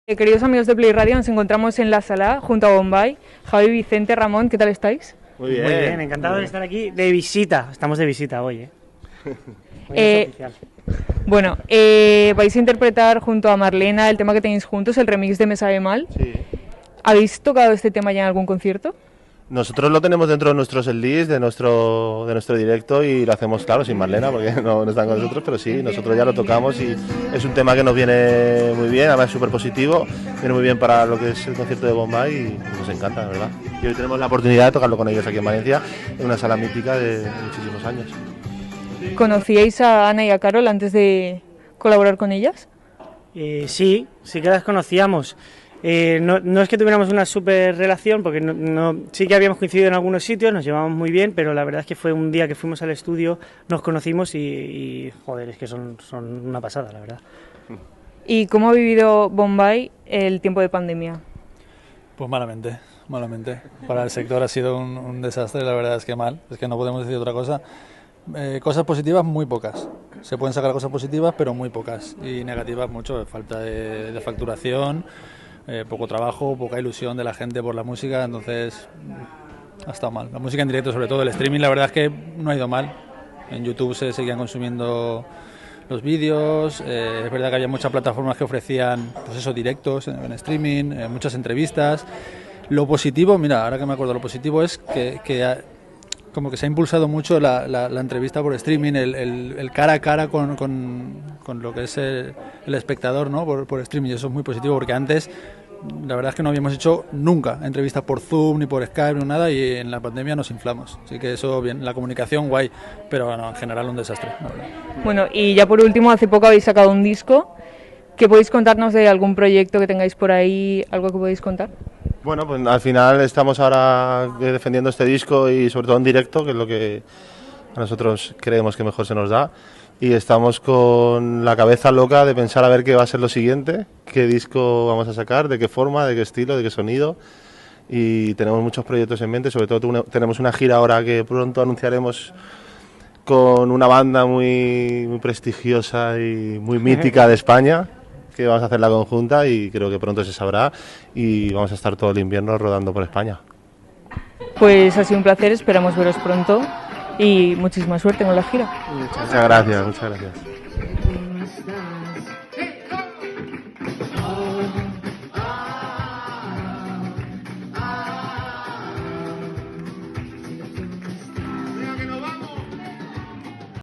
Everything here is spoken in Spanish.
Queridos amigos de Play Radio, nos encontramos en la sala junto a Bombay. Javi, Vicente, Ramón, ¿qué tal estáis? Muy bien, encantado de estar aquí de visita. Estamos de visita hoy, Bueno, vais a interpretar junto a Marlena el tema que tenéis juntos, el remix de Me Sabe Mal. Sí. ¿Habéis tocado este tema ya en algún concierto? Nosotros lo tenemos dentro de nuestros setlist, de nuestro directo, y lo hacemos, claro, sin Marlena, porque no están con nosotros, pero sí, nosotros ya lo tocamos y es un tema que nos viene muy bien, además es súper positivo, viene muy bien para lo que es el concierto de Bombay y nos encanta, la verdad. Y hoy tenemos la oportunidad de tocarlo con ellos aquí en Valencia, en una sala mítica de muchísimos años. ¿Conocíais a Ana y a Carol antes de colaborar con ellas? Sí que las conocíamos. No es que tuviéramos una súper relación, porque sí que habíamos coincidido en algunos sitios, nos llevábamos muy bien, pero la verdad es que fue un día que fuimos al estudio, nos conocimos y joder, es que son una pasada, la verdad. ¿Y cómo ha vivido Bombay el tiempo de pandemia? Pues malamente. Para el sector ha sido un desastre, la verdad es que mal, es que no podemos decir otra cosa. Cosas positivas muy pocas, se pueden sacar cosas positivas pero muy pocas, y negativas mucho, falta de facturación, poco trabajo, poca ilusión de la gente por la música, entonces ha estado mal. La música en directo, sobre todo el streaming, la verdad es que no ha ido mal. En YouTube se seguían consumiendo los vídeos, es verdad que había muchas plataformas que ofrecían pues eso, directos en streaming, muchas entrevistas. Lo positivo, mira, ahora que me acuerdo, lo positivo es que como que se ha impulsado mucho la entrevista por streaming, el cara a cara con lo que es el espectador, ¿no? por streaming, y eso es muy positivo, porque antes la verdad es que no habíamos hecho nunca entrevistas por Zoom ni por Skype ni nada, y en la pandemia nos inflamos, así que eso bien, la comunicación guay, pero bueno, en general un desastre, la verdad. Bueno, y ya por último, hace poco habéis sacado un disco. ¿Qué podéis contarnos de algún proyecto que tengáis por ahí, algo que podéis contar? Bueno, pues al final estamos ahora defendiendo este disco y sobre todo en directo, que es lo que a nosotros creemos que mejor se nos da. Y estamos con la cabeza loca de pensar a ver qué va a ser lo siguiente, qué disco vamos a sacar, de qué forma, de qué estilo, de qué sonido. Y tenemos muchos proyectos en mente, sobre todo tenemos una gira ahora que pronto anunciaremos con una banda muy prestigiosa y muy mítica de España, que vamos a hacer la conjunta y creo que pronto se sabrá, y vamos a estar todo el invierno rodando por España. Pues ha sido un placer, esperamos veros pronto y muchísima suerte con la gira. Muchas gracias.